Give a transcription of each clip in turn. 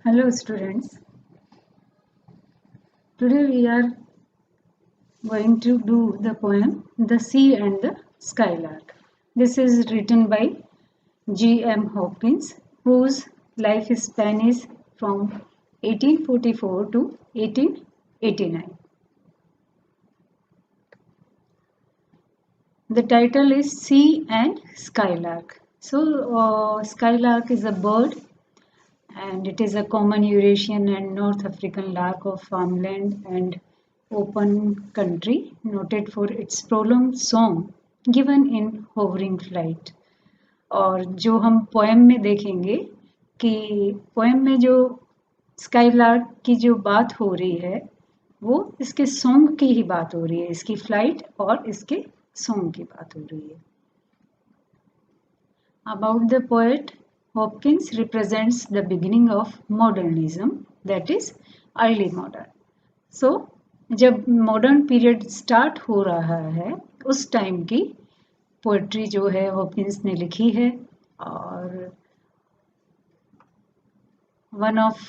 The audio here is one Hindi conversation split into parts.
Hello students, today we are going to do the poem The Sea and the Skylark. This is written by G.M. Hopkins, whose life span is from 1844 to 1889. The title is Sea and Skylark. So, skylark is a bird and it is a common Eurasian and North African lark of farmland and open country, noted for its prolonged song given in hovering flight. और जो हम पोएम में देखेंगे कि पोएम में जो स्काईलार्क की जो बात हो रही है वो इसके सॉन्ग की ही बात हो रही है, इसकी फ्लाइट और इसके सॉन्ग की बात हो रही है. About the poet, Hopkins represents the beginning of modernism, that is early modern. So, जब मॉडर्न पीरियड स्टार्ट हो रहा है उस टाइम की पोएट्री जो है हॉपकिंस ने लिखी है. और one of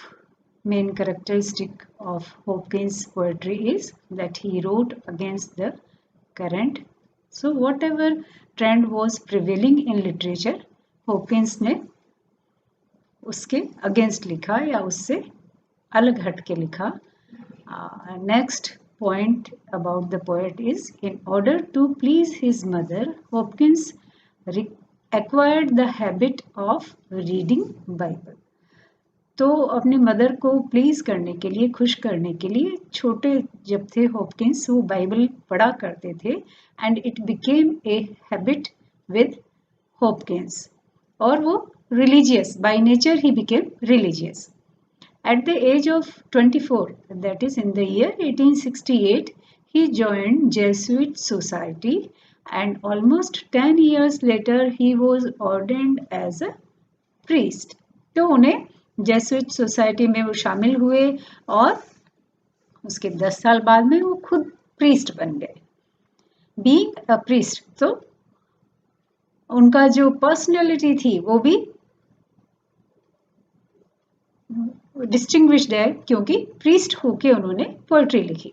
main characteristic of Hopkins poetry is that he wrote against the current. So what ever trend was prevailing in literature, Hopkins ने उसके अगेंस्ट लिखा या उससे अलग हट के लिखा. Next point about the poet is, in order to please his mother, Hopkins acquired the habit of reading Bible. तो अपने मदर को प्लीज करने के लिए, खुश करने के लिए छोटे जब थे हॉपकिंस वो बाइबल पढ़ा करते थे and it became a habit with Hopkins. और वो religious by nature, he became religious. At the age of 24, that is in the year 1868, he joined Jesuit society and almost 10 years later he was ordained as a priest. तो उन्हें जेसुइट सोसाइटी में वो शामिल हुए और उसके 10 साल बाद में वो खुद प्रीस्ट बन गए. Being a priest, तो उनका जो पर्सनैलिटी थी वो भी डिस्टिंग्विश्ड है क्योंकि प्रीस्ट होके उन्होंने पोएट्री लिखी.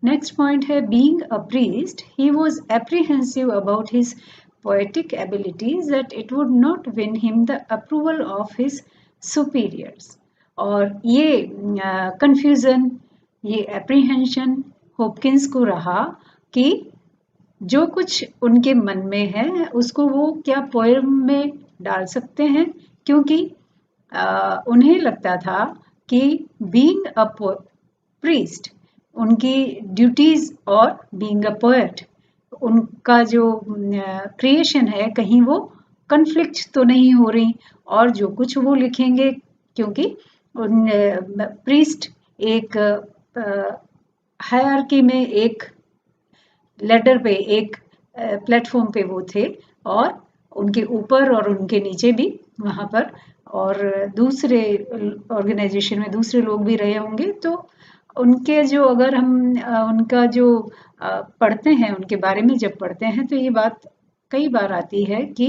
नेक्स्ट पॉइंट है, being a priest he was apprehensive about his poetic abilities that it would not win him the approval of his superiors. और ये कंफ्यूजन, ये एप्रीहेंशन हॉपकिंस को रहा कि जो कुछ उनके मन में है उसको वो क्या पोएम में डाल सकते हैं, क्योंकि उन्हें लगता था कि बीइंग अ प्रीस्ट उनकी ड्यूटीज और बीइंग अ पोएट उनका जो क्रिएशन है कहीं वो कन्फ्लिक्ट तो नहीं हो रही. और जो कुछ वो लिखेंगे, क्योंकि प्रीस्ट एक हायरार्की में, एक लेडर पे, एक प्लेटफॉर्म पे वो थे और उनके ऊपर और उनके नीचे भी वहाँ पर और दूसरे ऑर्गेनाइजेशन में दूसरे लोग भी रहे होंगे. तो उनके जो, अगर हम उनका जो पढ़ते हैं, उनके बारे में जब पढ़ते हैं तो ये बात कई बार आती है कि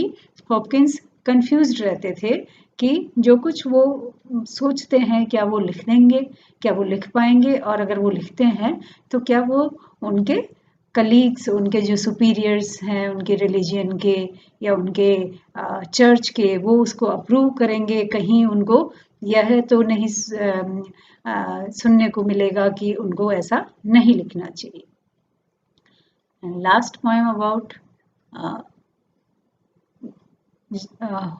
हॉपकिंस कंफ्यूज्ड रहते थे कि जो कुछ वो सोचते हैं क्या वो लिख देंगे, क्या वो लिख पाएंगे, और अगर वो लिखते हैं तो क्या वो उनके कलीग्स, उनके जो सुपीरियर्स हैं उनके रिलीजन के या उनके चर्च के, वो उसको अप्रूव करेंगे. कहीं उनको यह तो नहीं सुनने को मिलेगा कि उनको ऐसा नहीं लिखना चाहिए. Last poem about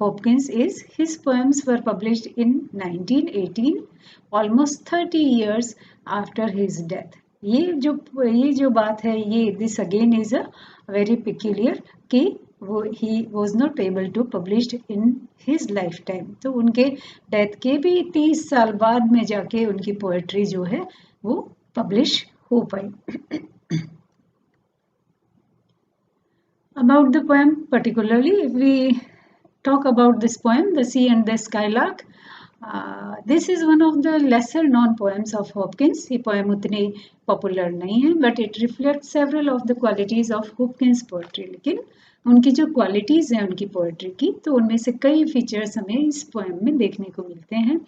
Hopkins is, his poems were published in 1918, almost 30 years after his death. ये जो बात है, ये this again is a very peculiar कि वो ही was not able to publish in his lifetime. तो उनके डेथ के भी 30 साल बाद में जाके उनकी पोएट्री जो है वो पब्लिश हो पाई. About the poem particularly, if we talk about this poem, The Sea and the Skylark, this is one of the lesser known poems of Hopkins. ये poem उतनी पॉपुलर नहीं है, but it reflects several of the qualities of Hopkins poetry. लेकिन उनकी जो क्वालिटीज़ हैं उनकी पोएट्री की, तो उनमें से कई फीचर्स हमें इस पोएम में देखने को मिलते हैं.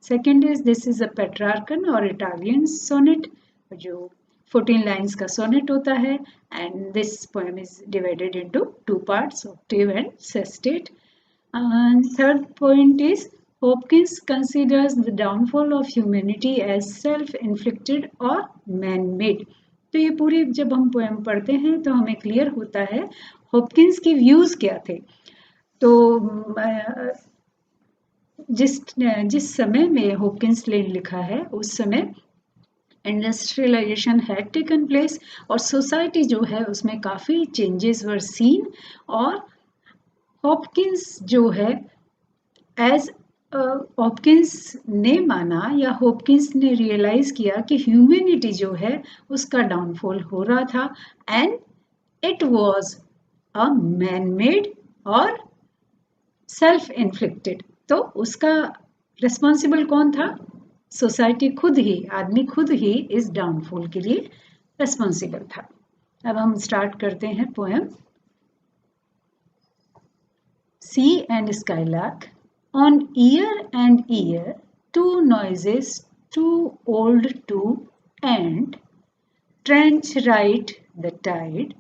Second is this is a Petrarchan और इटालियन सोनेट, जो 14 लाइन्स का सोनेट होता है, and this poem is divided into 2 parts, Octave and sestet. And third point is Hopkins considers the downfall of humanity as self-inflicted or man-made. तो ये पूरी जब हम पोएम पढ़ते हैं तो हमें क्लियर होता है हॉपकिंस की व्यूज क्या थे. तो जिस समय में हॉपकिंस ने लिखा है उस समय इंडस्ट्रियलाइजेशन हैड टेकन प्लेस और सोसाइटी जो है उसमें काफ़ी चेंजेस वर सीन. और हॉपकिंस जो है एज हॉपकिंस ने माना या हॉपकिंस ने रियलाइज किया कि ह्यूमैनिटी जो है उसका डाउनफॉल हो रहा था, and it was a man made और सेल्फ इन्फ्लिक्टेड. तो उसका रिस्पॉन्सिबल कौन था? सोसाइटी खुद ही, आदमी खुद ही इस डाउनफॉल के लिए रिस्पॉन्सिबल था. अब हम स्टार्ट करते हैं poem. Sea and skylark, on year and year, two noises too old to end, trench right the tide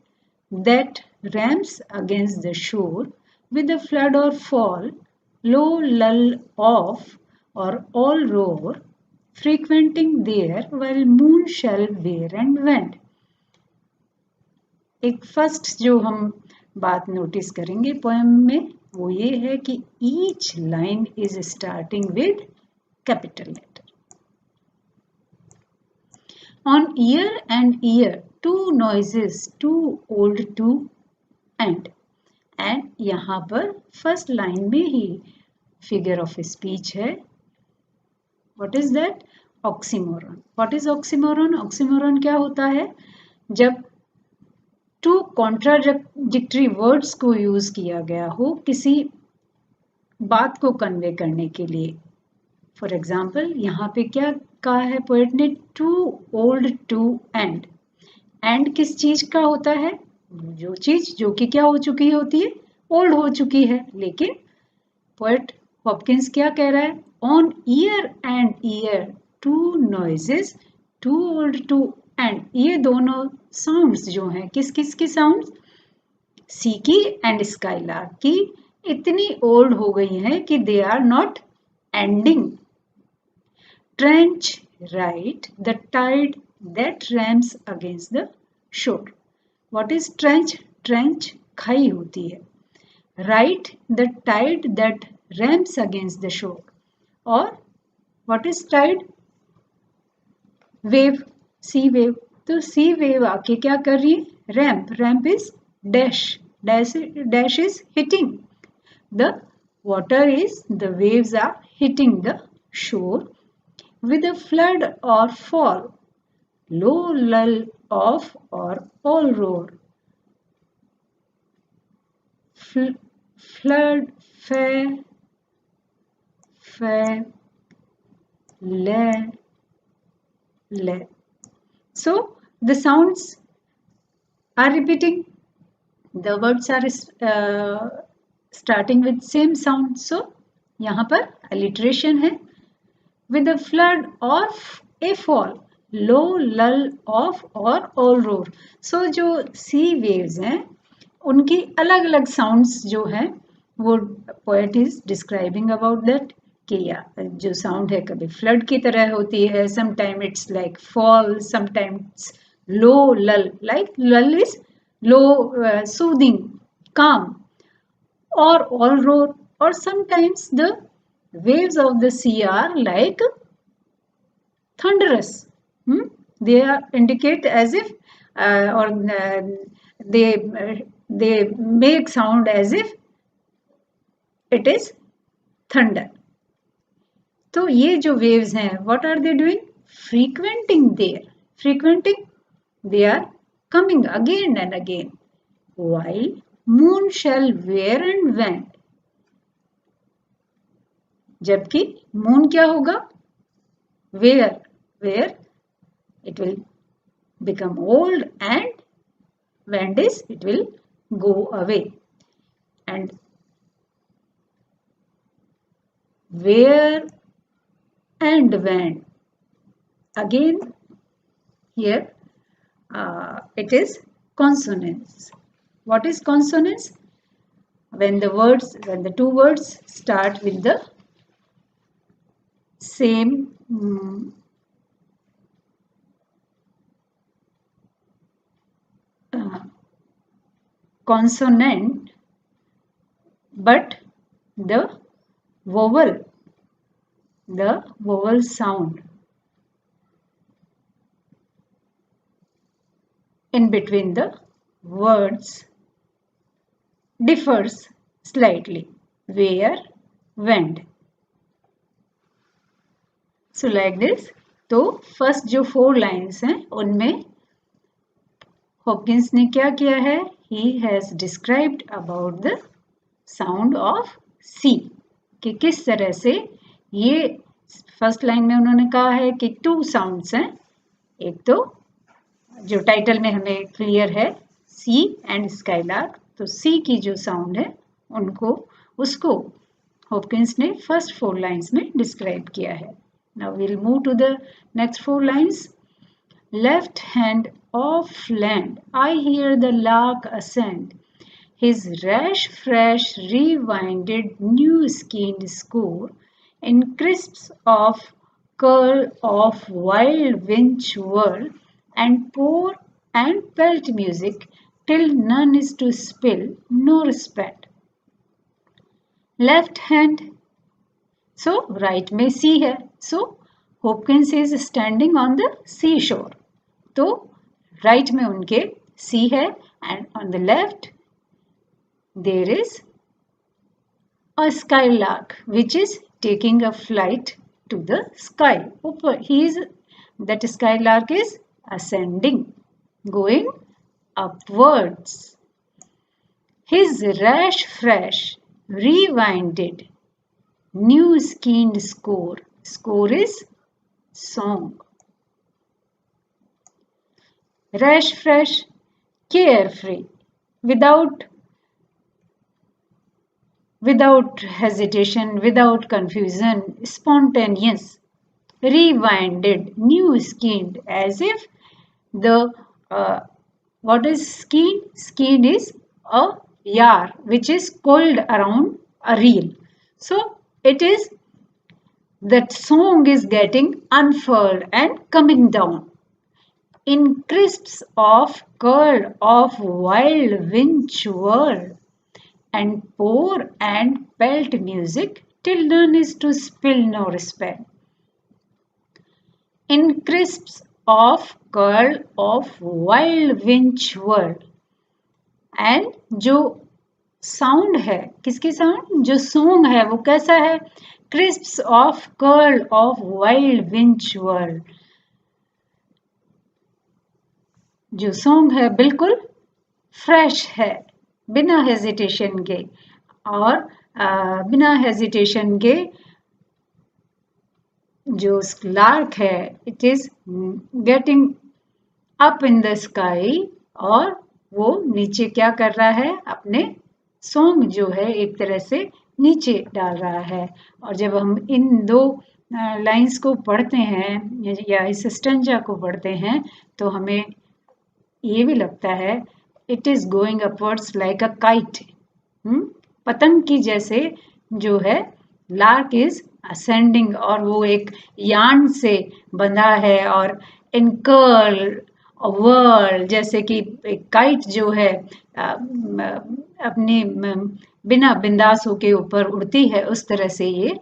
that ramps against the shore with a flood or fall, low lull off or all roar, frequenting there while moon shall veer and wend. एक फर्स्ट जो हम बात नोटिस करेंगे पोएम में वो ये है कि each line is starting with capital letter. On ear and ear, two noises too old to end. And यहाँ पर फर्स्ट लाइन में ही फिगर ऑफ स्पीच है. What is that? Oxymoron. What is oxymoron? Oxymoron क्या होता है? जब टू कॉन्ट्राडिक्टरी वर्ड्स को यूज किया गया हो किसी बात को कन्वे करने के लिए. फॉर एग्जाम्पल यहाँ पे क्या कहा है पोएट ने? Too old to end. And किस चीज का होता है? जो चीज जो कि क्या हो चुकी होती है? ओल्ड हो चुकी है. लेकिन पोएट हॉपकिंस क्या कह रहा है? On ear and ear, two noises too old to end. ये दोनों साउंड्स जो हैं किस किस की साउंड्स? सी की एंड स्काईलार्क की इतनी ओल्ड हो गई हैं कि they are not ending. Trench right the tide that rams against the shore. What is trench? Trench खाई होती है. Right the tide that rams against the shore. और what is tide? Wave, sea wave. तो सी वेव आके क्या कर रही है? Ramp. Ramp is dash. Dash is hitting. The water is, the waves are hitting the shore with a flood or fall, low lull off or all roar. Flood, fair, le. So the sounds are repeating. The words are starting with same sound. So यहाँ पर alliteration है. With a flood of a fall, low lull off or all roar. So जो sea waves हैं उनकी अलग अलग sounds जो हैं वो poet is describing about that. कि जो साउंड है कभी फ्लड की तरह होती है, sometime it's like fall, sometimes low lull, like lull is low, soothing, calm, or all roar, or sometimes the waves of the sea are like thunderous. They are indicate as if they make sound as if it is thunder. तो ये जो waves हैं, what are they doing? Frequenting there. Frequenting, they are coming again and again. While moon shall wear and wend. जबकि moon क्या होगा? Wear. Where it will become old, and wend is it will go away. And wear and when. Again here it is consonants. What is consonants? When the two words start with the same consonant, but the vowel sound in between the words differs slightly. Where, went. So like this. तो फर्स्ट जो 4 लाइन्स हैं उनमें हॉपकिंस ने क्या किया है? He has described about the sound of C. कि किस तरह से ये फर्स्ट लाइन में उन्होंने कहा है कि 2 साउंड्स हैं. एक तो जो टाइटल में हमें क्लियर है C एंड स्काईलार्क. तो C की जो साउंड है उसको हॉपकिंस ने फर्स्ट 4 लाइन्स में डिस्क्राइब किया है. Now we'll move to the next 4 lines. Left hand off land, I hear the lark ascend. His rash, fresh, rewinded, new-skinned score in crisps of curl of wild winch whirl and pour and pelt music till none is to spill nor spent. Left hand. So right में C है. So Hopkins is standing on the seashore. तो right में उनके C है and on the left there is a skylark which is taking a flight to the sky. That skylark is ascending, going upwards. His rash fresh, rewinded, new-skinned score. Score is song. Rash fresh, carefree, without hesitation, without confusion, spontaneous, rewinded, new-skinned, as if the what is skein? Skein is a yar which is coiled around a reel. So it is that song is getting unfurled and coming down in crisps of curl of wild winch whirl and pour and pelt music till none is to spill nor spend. In crisps of curl of wild winch whirl. And जो साउंड है, किसकी साउंड? जो सॉन्ग है वो कैसा है? Crisps of curl of wild winch whirl. जो सॉन्ग है बिल्कुल फ्रेश है, बिना हेजिटेशन के. और बिना हेजिटेशन के जो लार्क है it is getting up in the sky. और वो नीचे क्या कर रहा है? अपने सॉन्ग जो है एक तरह से नीचे डाल रहा है. और जब हम इन 2 लाइंस को पढ़ते हैं या इस स्टेंजा को पढ़ते हैं तो हमें ये भी लगता है it is going upwards like a kite. पतंग की जैसे जो है लार्क इज असेंडिंग और वो एक यान से बंधा है. और इन कर्ल वर्ल, जैसे कि एक काइट जो है अपनी बिना बिंदास होके ऊपर उड़ती है, उस तरह से ये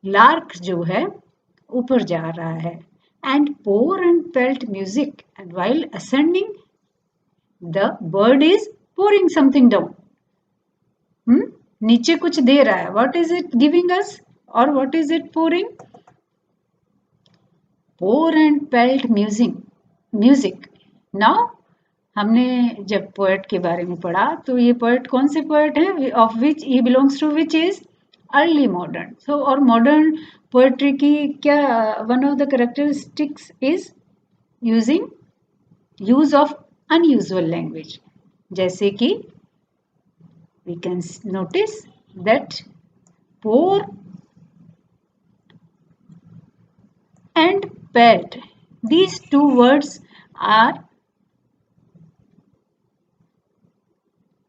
लार्क जो है ऊपर जा रहा है. And pour and pelt music and while ascending the bird is pouring something down. नीचे कुछ दे रहा है. What is it giving us और what is it pouring? Pour and pelt music. Now हमने जब पोएट के बारे में पढ़ा तो ये पोएट कौन से पोएट है? Of which he belongs to which is early modern. So और मॉडर्न पोएट्री की क्या one of the characteristics is use of unusual language. जैसे कि we can notice that pour and pelt. These two words are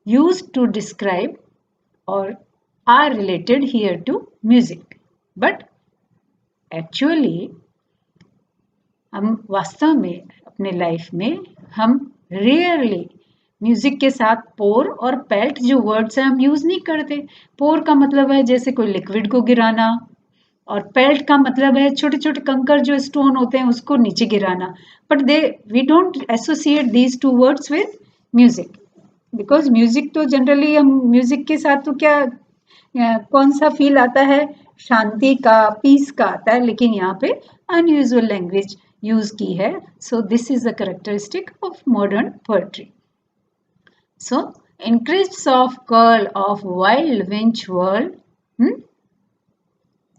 used to describe or are related here to music. But actually हम वास्तव में अपने लाइफ में हम रेयरली म्यूजिक के साथ पोर और पेल्ट जो वर्ड्स हैं हम यूज नहीं करते. पोर का मतलब है जैसे कोई लिक्विड को गिराना और पेल्ट का मतलब है छोटे छोटे कंकर जो स्टोन होते हैं उसको नीचे गिराना. But we don't associate these two words with music because music तो जनरली हम म्यूजिक के साथ तो क्या कौन सा फील आता है, शांति का, पीस का आता है. लेकिन यहाँ पे अनयूजुअल लैंग्वेज यूज की है. So this is a characteristic of modern poetry. So in crisps of curl of wild winch whirl,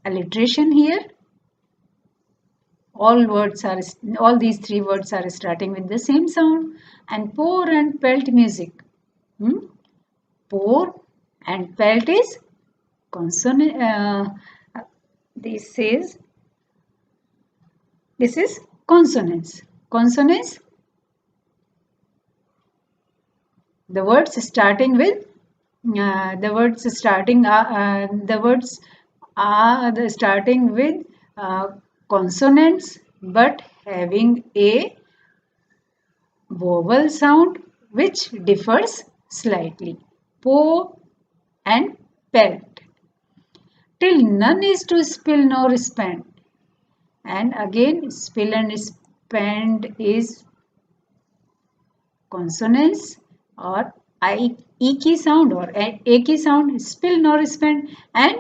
alliteration here. All these three words are starting with the same sound. And pour and pelt music. Pour and pelt is consonant. This is consonants. Consonants. The words starting with starting with consonants but having a vowel sound which differs slightly. Pour and pelt. Till none is to spill nor spend. And again spill and spend is consonants or E key sound or A key sound, spill nor spend. And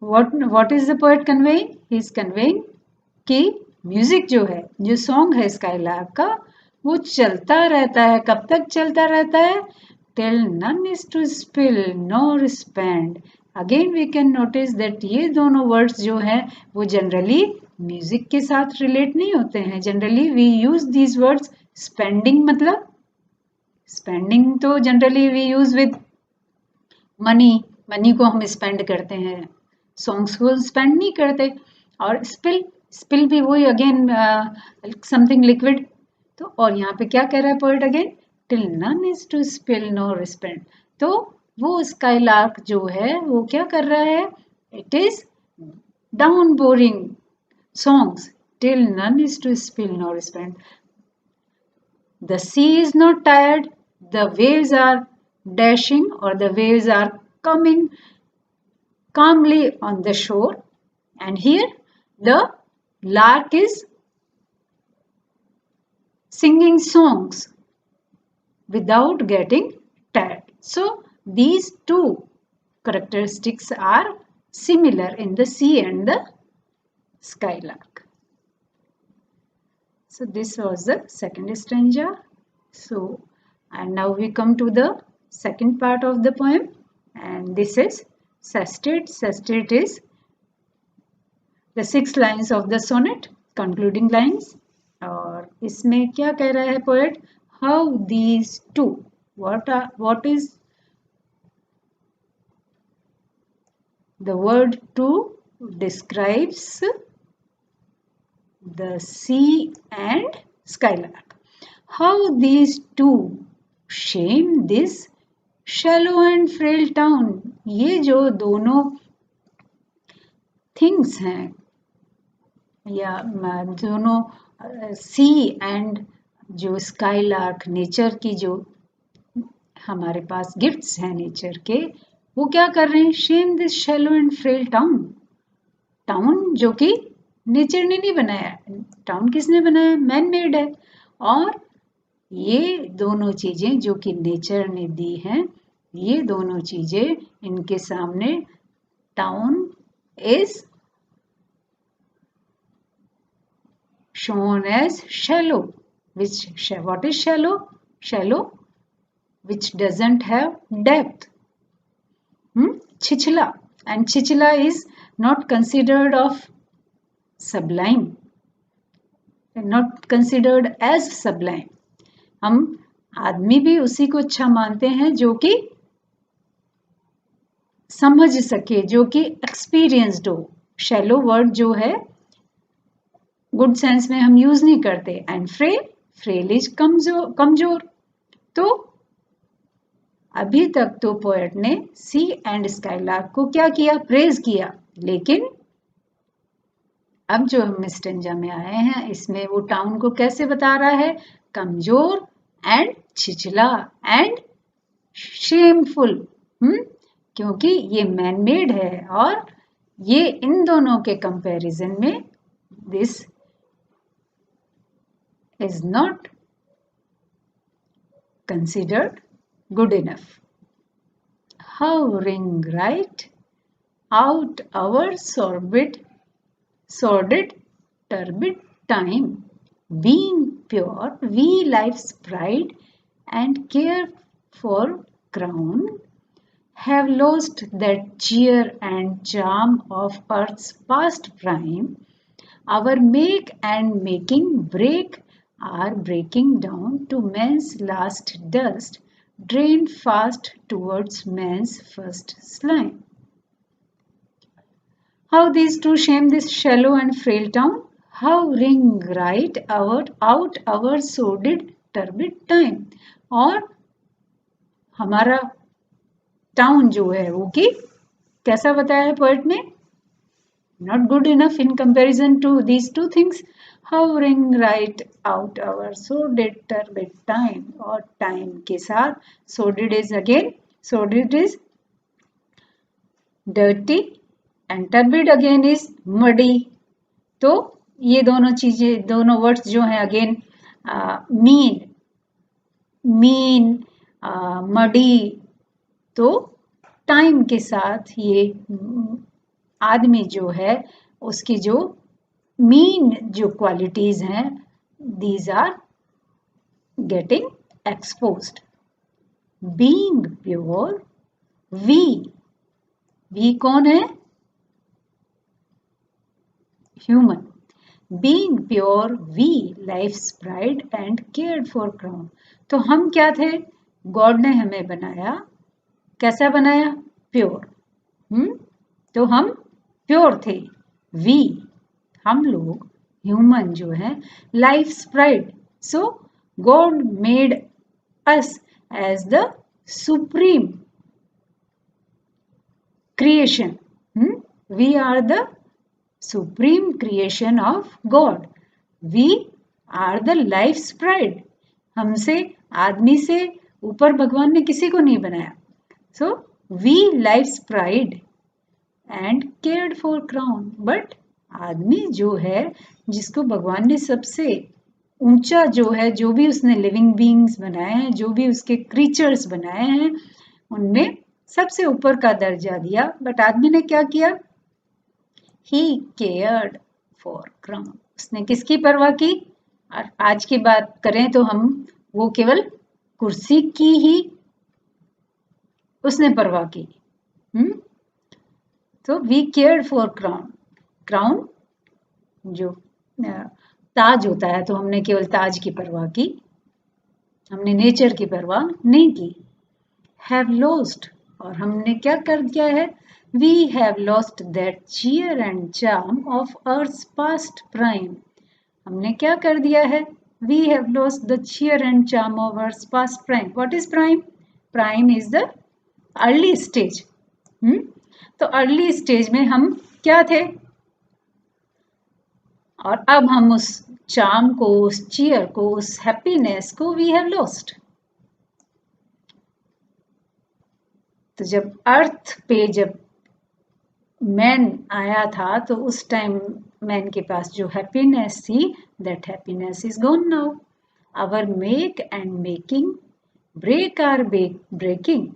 what is the poet conveying? He is conveying कि म्यूजिक जो है, जो सॉन्ग है स्काईलार्क का, वो चलता रहता है. कब तक चलता रहता है? Till none is to spill nor spend. Again we can notice that ये दोनों वर्ड्स जो हैं वो जनरली म्यूजिक के साथ रिलेट नहीं होते हैं. Generally we use these words. Spending मतलब स्पेंडिंग तो generally we use with money को हम स्पेंड करते हैं, सॉन्ग्स को स्पेंड नहीं करते. और स्पिल भी वही अगेन समथिंग लिक्विड. तो और यहाँ पे क्या कह रहा है poet again? Till none is to spill nor spend. तो वो स्काईलार्क जो है वो क्या कर रहा है? It is down boring songs. Till none is to spill nor spend. The sea is not tired, the waves are dashing or the waves are coming calmly on the shore. And here the lark is singing songs without getting tired. So these two characteristics are similar in the sea and the skylark. So this was the second stanza. So and now we come to the second part of the poem, and this is sestet. Sestet is the 6 lines of the sonnet, concluding lines. और इसमें क्या कह रहा है poet? How these two, what is the word to describes the sea and skylark. How these two shame this shallow and frail town. ये जो दोनों थिंग्स हैं या दोनों सी एंड जो स्काईलार्क, नेचर की जो हमारे पास गिफ्ट्स हैं नेचर के, वो क्या कर रहे हैं? Shame this shallow and frail town. Town जो कि नेचर ने नहीं बनाया. टाउन किसने बनाया? मैन मेड है. और ये दोनों चीजें जो कि नेचर ने दी हैं, ये दोनों चीजें इनके सामने town is shown as shallow. What is shallow? Shallow which doesn't have depth. Chichla. And chichla is not considered of sublime, not considered as sublime. हम आदमी भी उसी को अच्छा मानते हैं जो कि समझ सके, जो कि एक्सपीरियंस्ड हो. शैलो वर्ड जो है गुड सेंस में हम यूज नहीं करते। एंड फ्रेल इज कमजोर। तो अभी तक तो पोएट ने सी एंड स्काईलार्क को क्या किया, प्रेज किया, लेकिन अब जो हम स्टेंजा में आए हैं इसमें वो टाउन को कैसे बता रहा है, कमजोर एंड छिछला एंड शेमफुल। क्योंकि ये मैनमेड है और ये इन दोनों के कंपैरिजन में this is not considered good enough. Hovering right out our sordid, turbid time, being pure, we life's pride and care for crown, have lost that cheer and charm of earth's past prime. Our make and making break are breaking down to man's last dust, drained fast towards man's first slime. How these two shame this shallow and frail town? How ring right out our sordid turbid time? और हमारा टाउन जो है वो कि कैसा बताया है पोएट ने, not good enough in comparison to these two things. Hovering right out our sordid turbid time, और टाइम के साथ sordid is again, sordid is dirty and turbid again is muddy. तो ये दोनों चीजें, दोनों वर्ड्स जो हैं अगेन मीन मडी, तो टाइम के साथ ये आदमी जो है उसकी जो मीन जो क्वालिटीज हैं these are getting exposed. Being pure, we कौन है, human. Being pure we life's pride and cared for crown. तो हम क्या थे, गॉड ने हमें बनाया, कैसा बनाया, प्योर. तो हम प्योर थे, वी हम लोग ह्यूमन जो है, life's pride. So God made us as the supreme creation. We are the supreme creation of God. We are the life's pride. हमसे, आदमी से ऊपर भगवान ने किसी को नहीं बनाया. So we life's pride and cared for crown. But आदमी जो है, जिसको भगवान ने सबसे ऊंचा जो है, जो भी उसने लिविंग बीइंग्स बनाए हैं, जो भी उसके क्रीचर्स बनाए हैं, उनमें सबसे ऊपर का दर्जा दिया. बट आदमी ने क्या किया, ही केयर्ड फॉर क्राउन. उसने किसकी परवाह की. और आज की बात करें तो हम वो केवल कुर्सी की ही उसने परवाह की. तो we cared for crown. Crown जो ताज होता है, तो हमने केवल ताज की परवाह की, हमने नेचर की परवाह नहीं की. हैव लॉस्ट, और हमने क्या कर दिया है, we have lost that cheer and charm of earth's past prime. हमने क्या कर दिया है, we have lost the cheer and charm of earth's past prime. What is prime? Prime is the early stage. तो अर्ली स्टेज में हम क्या थे, और अब हम उस चार्म को, उस चीयर को, उस हैप्पीनेस को वी हैव लॉस्ट. तो जब अर्थ पे जब मैन आया था, तो उस टाइम मैन के पास जो हैप्पीनेस थी, that happiness is gone now. Our make and making break are breaking.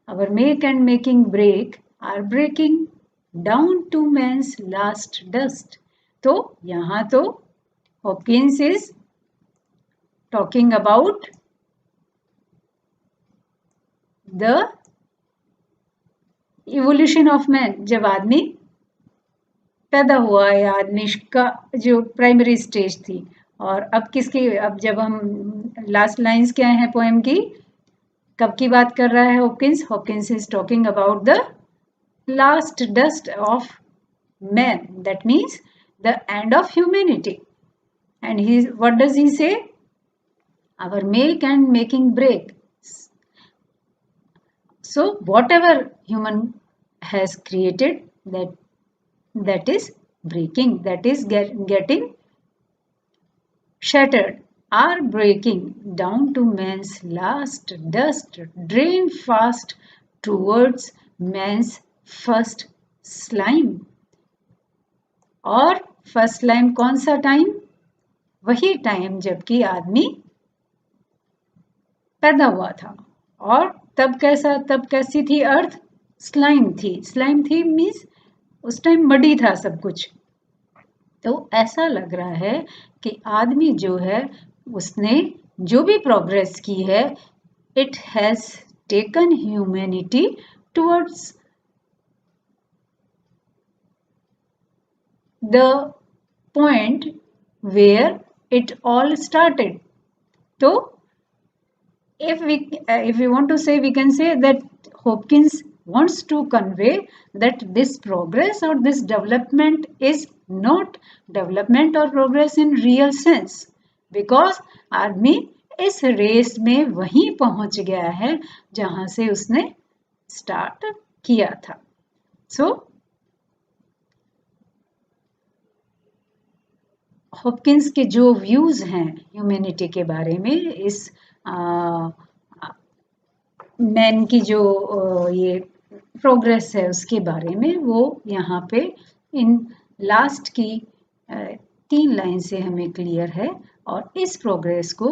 Our make and making break are breaking down to man's last dust. तो यहाँ तो Hopkins is talking about the evolution of man. जब आदमी पैदा हुआ, या आदमी का जो प्राइमरी स्टेज थी, और अब किसकी, अब जब हम लास्ट लाइंस क्या हैं पोएम की, कब की बात कर रहा है Hopkins? Hopkins is talking about the last dust of man. That means the end of humanity. And what does he say? Our make and making break. So whatever human has created, that is breaking, that is getting shattered, are breaking down to man's last dust, drain fast towards man's first slime. और फर्स्ट स्लाइम कौन सा टाइम? वही टाइम जबकि आदमी पैदा हुआ था। और तब कैसी थी अर्थ? स्लाइम थी मीन्स उस टाइम मडी था सब कुछ। तो ऐसा लग रहा है कि आदमी जो है उसने जो भी प्रोग्रेस की है, it has taken humanity towards the point where it all started. So if we want to say, we can say that Hopkins wants to convey that this progress or this development is not development or progress in real sense, because आदमी इस रेस में वहीं पहुंच गया है जहां से उसने स्टार्ट किया था। सो हॉपकिंस के जो व्यूज हैं ह्यूमैनिटी के बारे में, इस मैन की जो ये प्रोग्रेस है उसके बारे में, वो यहाँ पे इन लास्ट की 3 लाइन से हमें क्लियर है। और इस प्रोग्रेस को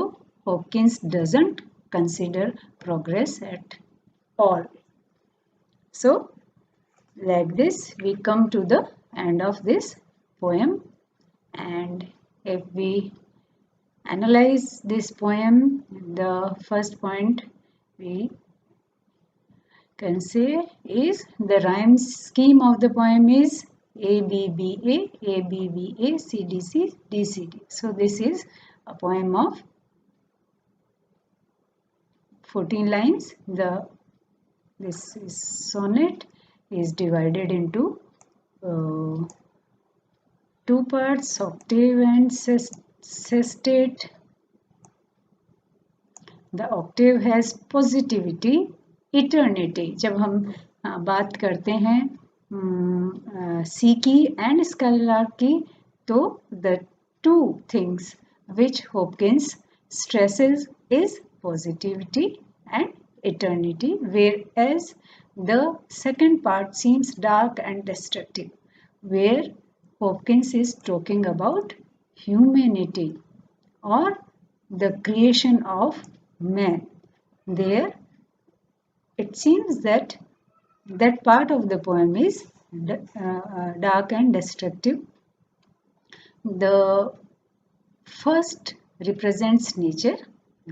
Hopkins doesn't consider progress at all. So like this we come to the end of this poem, and if we analyze this poem, the first point we can say is the rhyme scheme of the poem is ABBA, ABBA, CDC, DCD. So this is a poem of 14 lines. This is sonnet is divided into 2 parts, octave and sestet. The octave has positivity, eternity. जब हम बात करते हैं सी की एंड स्केलर की, तो the 2 things which Hopkins stresses is positivity and eternity, whereas the second part seems dark and destructive, where Hopkins is talking about humanity or the creation of man. There it seems that that part of the poem is dark and destructive. The first represents nature.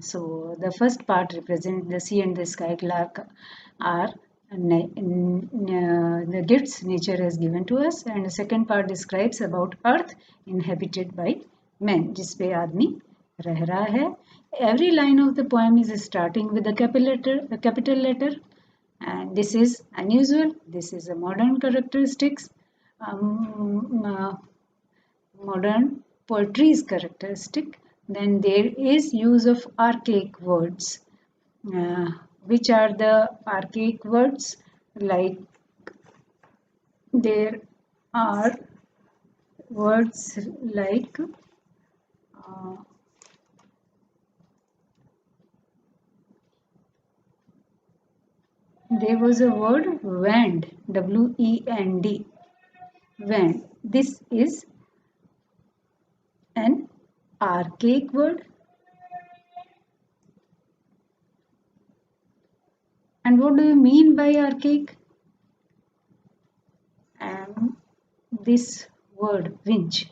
So the first part represents the sea and the sky lark are the gifts nature has given to us, and the second part describes about earth inhabited by men, जिस पे आदमी रह रहा है. Every line of the poem is starting with a capital letter, and this is unusual. This is a modern characteristics. Modern poetry's characteristic. Then there is use of archaic words. Which are the archaic words? Like there are words like there was a word wend, W-E-N-D, wend. This is an archaic word. And what do you mean by archaic? And this word winch,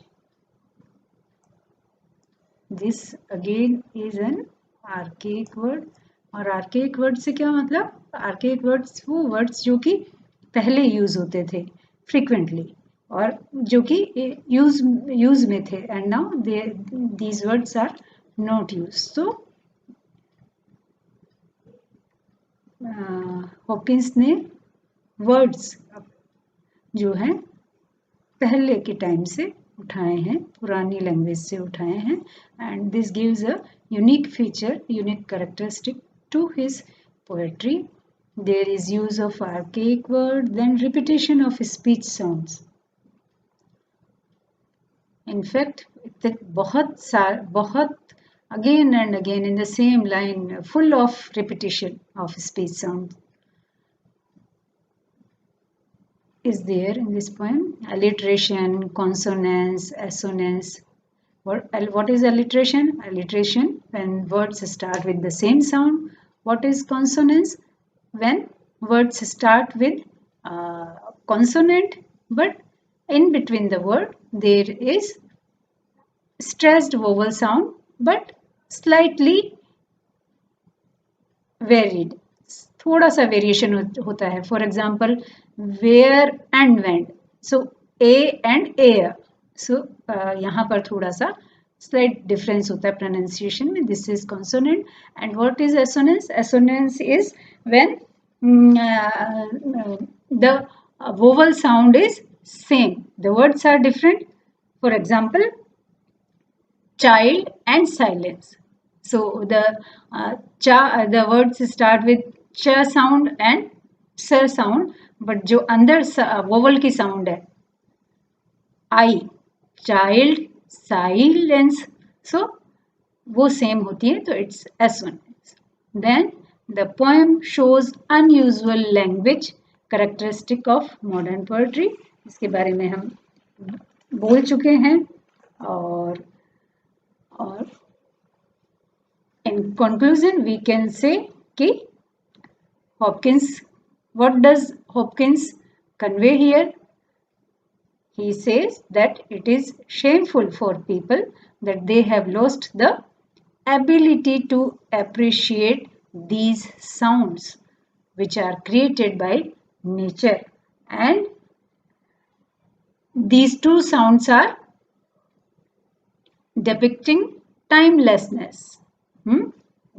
this again is an archaic word. और archaic word से क्या मतलब? Archaic words वो words जो कि पहले यूज होते थे frequently और जो कि यूज में थे, and now these words are not used. So Hawkins ने वर्ड्स जो हैं पहले के टाइम से उठाए हैं, पुरानी लैंग्वेज से उठाए हैं, and this gives a unique feature, unique characteristic to his poetry. There is use of archaic word, then repetition of speech sounds. In fact, बहुत again and again in the same line, full of repetition of speech sounds is there in this poem. Alliteration, consonance, assonance. What is alliteration? Alliteration, when words start with the same sound. What is consonance? When words start with consonant, but in between the word there is stressed vowel sound, but slightly varied. थोड़ा सा वेरिएशन होता है. For example where and went, so a and air, so यहाँ पर थोड़ा सा slight difference होता है pronunciation में. This is consonant. And what is assonance? Assonance is when the vowel sound is same, the words are different. For example, child and silence. So the words start with ch sound and s sound, but जो अंदर vowel की sound है I, child, silence, so वो सेम होती है, तो it's assonance. Then the poem shows unusual language characteristic of modern poetry. इसके बारे में हम बोल चुके हैं. और in conclusion we can say कि Hopkins, what does Hopkins convey here? He says that it is shameful for people that they have lost the ability to appreciate these sounds which are created by nature, and these two sounds are depicting timelessness.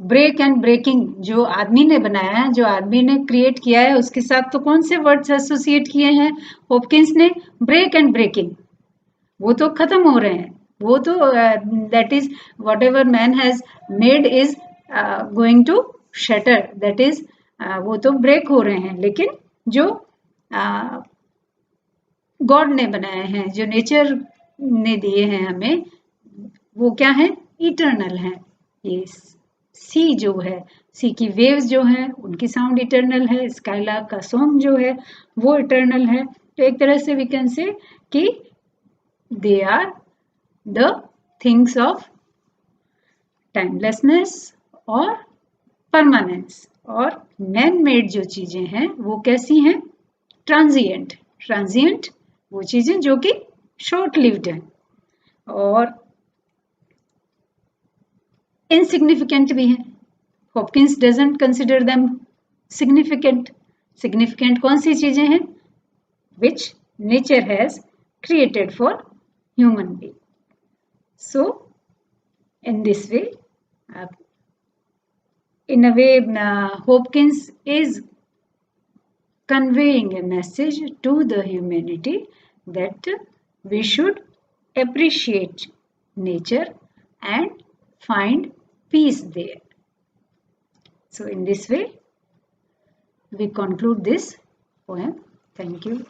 Break and breaking जो आदमी ने बनाया है, जो आदमी ने क्रिएट किया है, उसके साथ तो कौन से वर्ड्स एसोसिएट किए हैं हॉपकिंस ने? Break and breaking. वो तो खत्म हो रहे हैं, वो तो that is whatever man has made is going to shatter, that is वो तो ब्रेक हो रहे हैं. लेकिन जो गॉड ने बनाए हैं, जो नेचर ने दिए हैं हमें, वो क्या है? इटर्नल है. ये सी जो है, सी की वेव्स जो हैं उनकी साउंड इटर्नल है, स्काईलार्क का सॉन्ग जो है वो इटर्नल है. तो एक तरह से वी कैन से कि they are the things of timelessness और परमानेंस. और मैन मेड जो चीजें हैं वो कैसी हैं? ट्रांजिएंट. ट्रांजिएंट वो चीजें जो कि शॉर्ट लिव्ड हैं और insignificant भी हैं. Hopkins doesn't consider them significant. Significant कौन सी चीजें हैं? Which nature has created for human being. So in this way, in a way, Hopkins is conveying a message to the humanity that we should appreciate nature and find peace there. So in this way we conclude this poem. Thank you.